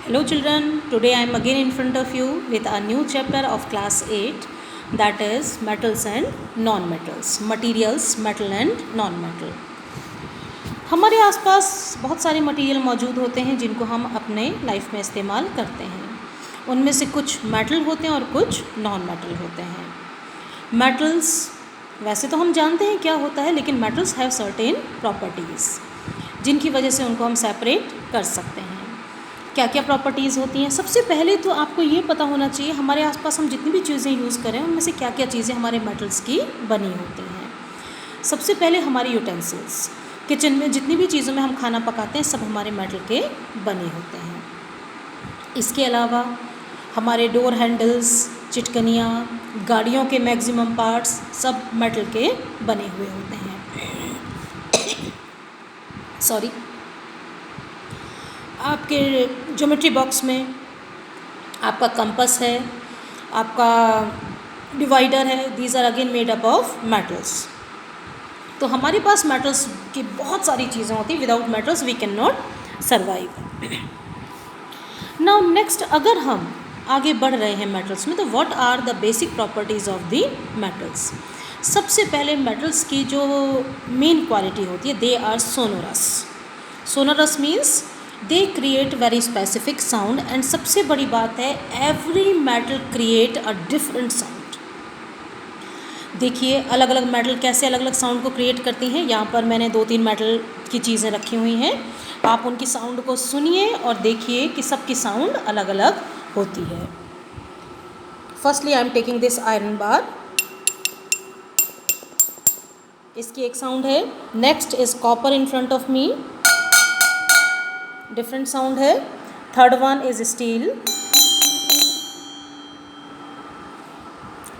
Hello children, today I am again in front of you with a new chapter of class 8, that is metals and non-metals, materials, metal and non-metal. हमारे आसपास बहुत सारे material मौजूद होते हैं जिनको हम अपने लाइफ में इस्तेमाल करते हैं. उनमें से कुछ मेटल होते हैं और कुछ नॉन मेटल होते हैं. मेटल्स वैसे तो हम जानते हैं क्या होता है, लेकिन मेटल्स हैव सर्टेन प्रॉपर्टीज़ जिनकी वजह से उनको हम सेपरेट कर सकते हैं. क्या क्या प्रॉपर्टीज़ होती हैं? सबसे पहले तो आपको ये पता होना चाहिए हमारे आसपास हम जितनी भी चीज़ें यूज़ करें उनमें से क्या क्या चीज़ें हमारे मेटल्स की बनी होती हैं. सबसे पहले हमारे यूटेंसिल्स, किचन में जितनी भी चीज़ों में हम खाना पकाते हैं सब हमारे मेटल के बने होते हैं. इसके अलावा हमारे डोर हैंडल्स, चिटकनियाँ, गाड़ियों के मैक्सिमम पार्ट्स सब मेटल के बने हुए होते हैं. सॉरी. आपके ज्योमेट्री बॉक्स में आपका कंपास है, आपका डिवाइडर है, these are again made up of metals. तो हमारे पास मेटल्स की बहुत सारी चीज़ें होती हैं. Without metals we can not survive. Now next, अगर हम आगे बढ़ रहे हैं मेटल्स में, तो what are the basic properties of the metals. सबसे पहले मेटल्स की जो मेन क्वालिटी होती है, they are sonorous. Sonorous means they create very specific sound. And सबसे बड़ी बात है, every metal create a different sound. देखिए अलग अलग मेटल कैसे अलग अलग साउंड को क्रिएट करती हैं. यहाँ पर मैंने 2-3 मेटल की चीज़ें रखी हुई हैं. आप उनकी साउंड को सुनिए और देखिए कि सबकी साउंड अलग अलग होती है. Firstly I am taking this iron bar. इसकी एक साउंड है. Next is copper in front of me, different sound है. Third one is steel.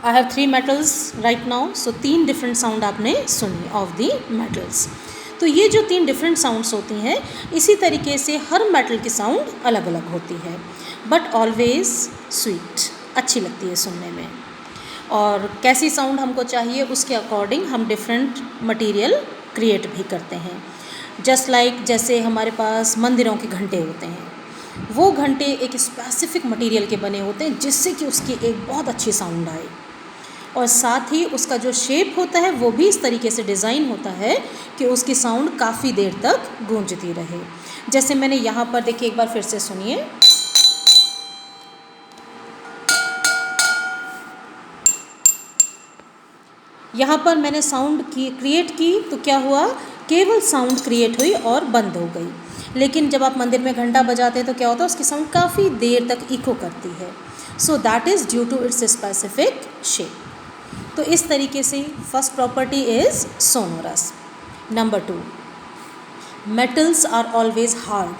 I have 3 metals right now. So 3 different sound आपने सुनी ऑफ द मेटल्स. तो ये जो 3 different sounds होती हैं, इसी तरीके से हर मेटल की साउंड अलग अलग होती है, बट ऑलवेज स्वीट, अच्छी लगती है सुनने में. और कैसी साउंड हमको चाहिए उसके अकॉर्डिंग हम डिफरेंट मटेरियल क्रिएट भी करते हैं. जस्ट लाइक जैसे हमारे पास मंदिरों के घंटे होते हैं, वो घंटे एक स्पेसिफिक मटेरियल के बने होते हैं जिससे कि उसकी एक बहुत अच्छी साउंड आए. और साथ ही उसका जो शेप होता है वो भी इस तरीके से डिज़ाइन होता है कि उसकी साउंड काफ़ी देर तक गूंजती रहे. जैसे मैंने यहाँ पर देखिए, एक बार फिर से सुनिए. यहाँ पर मैंने साउंड क्रिएट की तो क्या हुआ, केवल साउंड क्रिएट हुई और बंद हो गई. लेकिन जब आप मंदिर में घंटा बजाते हैं तो क्या होता है, उसकी साउंड काफ़ी देर तक इको करती है. So that is due to its specific shape. तो इस तरीके से first property is sonorous. Number 2, metals are always hard.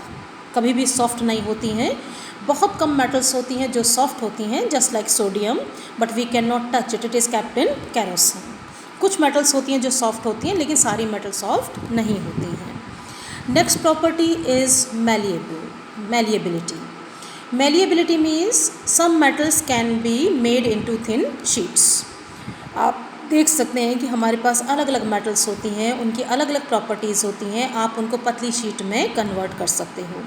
कभी भी सॉफ्ट नहीं होती हैं. बहुत कम मेटल्स होती हैं जो सॉफ्ट होती हैं, just like sodium, but we can not touch it. It is kept in kerosene. कुछ मेटल्स होती हैं जो सॉफ्ट होती हैं, लेकिन सारी मेटल सॉफ्ट नहीं होती हैं. Next property is malleability. Malleability means some metals can be made into thin sheets. आप देख सकते हैं कि हमारे पास अलग अलग मेटल्स होती हैं, उनकी अलग अलग प्रॉपर्टीज़ होती हैं. आप उनको पतली शीट में कन्वर्ट कर सकते हो.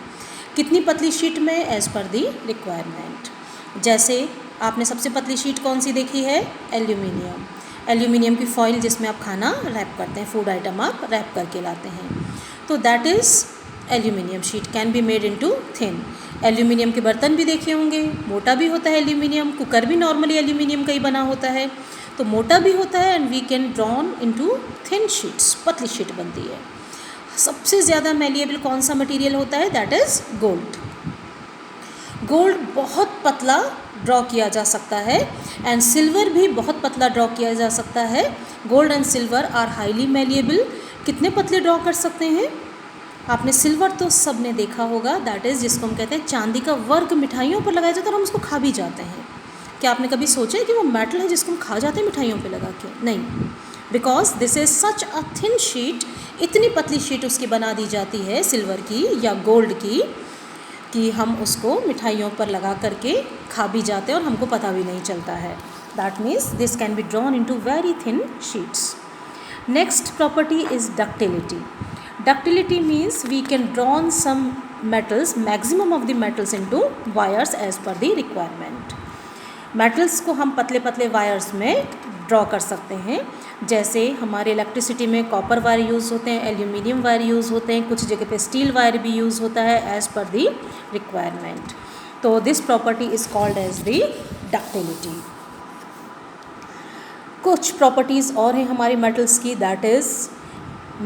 कितनी पतली शीट में, एज़ पर दी रिक्वायरमेंट. जैसे आपने सबसे पतली शीट कौन सी देखी है, एल्यूमिनियम. एल्यूमिनियम की फॉइल जिसमें आप खाना रैप करते हैं, फूड आइटम आप रैप करके लाते हैं, तो that is aluminium sheet can be made into thin. Aluminium के बर्तन भी देखे होंगे, मोटा भी होता है एल्यूमिनियम. कुकर भी नॉर्मली एल्यूमिनियम का ही बना होता है, तो मोटा भी होता है. And we can drawn into thin sheets, पतली शीट बनती है. सबसे ज़्यादा मैलिएबल कौन सा मटेरियल होता है, दैट इज़ गोल्ड. गोल्ड बहुत पतला ड्रॉ किया जा सकता है. एंड सिल्वर भी बहुत पतला ड्रॉ किया जा सकता है. Gold and silver are highly malleable. कितने पतले ड्रॉ कर सकते हैं? आपने सिल्वर तो सब ने देखा होगा, दैट इज़ जिसको हम कहते हैं चांदी का वर्क मिठाइयों पर लगाया जाता है और हम उसको खा भी जाते हैं. क्या आपने कभी सोचा है कि वो मेटल है जिसको हम खा जाते हैं मिठाइयों पे लगा के? नहीं, because this is such a thin sheet. इतनी पतली शीट उसकी बना दी जाती है सिल्वर की या गोल्ड की कि हम उसको मिठाइयों पर लगा करके खा भी जाते हैं और हमको पता भी नहीं चलता है. That means this can be drawn into very thin sheets. Next property is ductility. Ductility means we can draw some metals, maximum of the metals into wires as per the requirement. Metals को हम पतले पतले wires में draw कर सकते हैं, जैसे हमारे इलेक्ट्रिसिटी में कॉपर वायर यूज़ होते हैं, एल्यूमिनियम वायर यूज़ होते हैं, कुछ जगह पे स्टील वायर भी यूज़ होता है एज पर दी रिक्वायरमेंट. तो this property is called as the ductility. कुछ प्रॉपर्टीज़ और हैं हमारे मेटल्स की, that is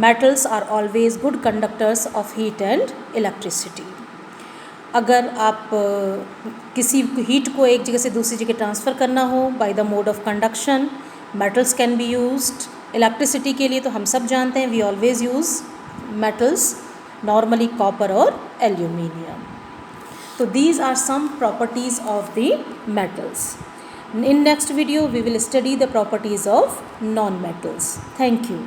metals are always good conductors of heat and electricity. अगर आप किसी हीट को एक जगह से दूसरी जगह ट्रांसफ़र करना हो by the mode of conduction, metals can be used. Electricity के लिए तो हम सब जानते हैं, we always use metals, normally copper और एल्यूमिनियम. तो these are some properties of the metals. In next video we will study the properties of non-metals. Thank you.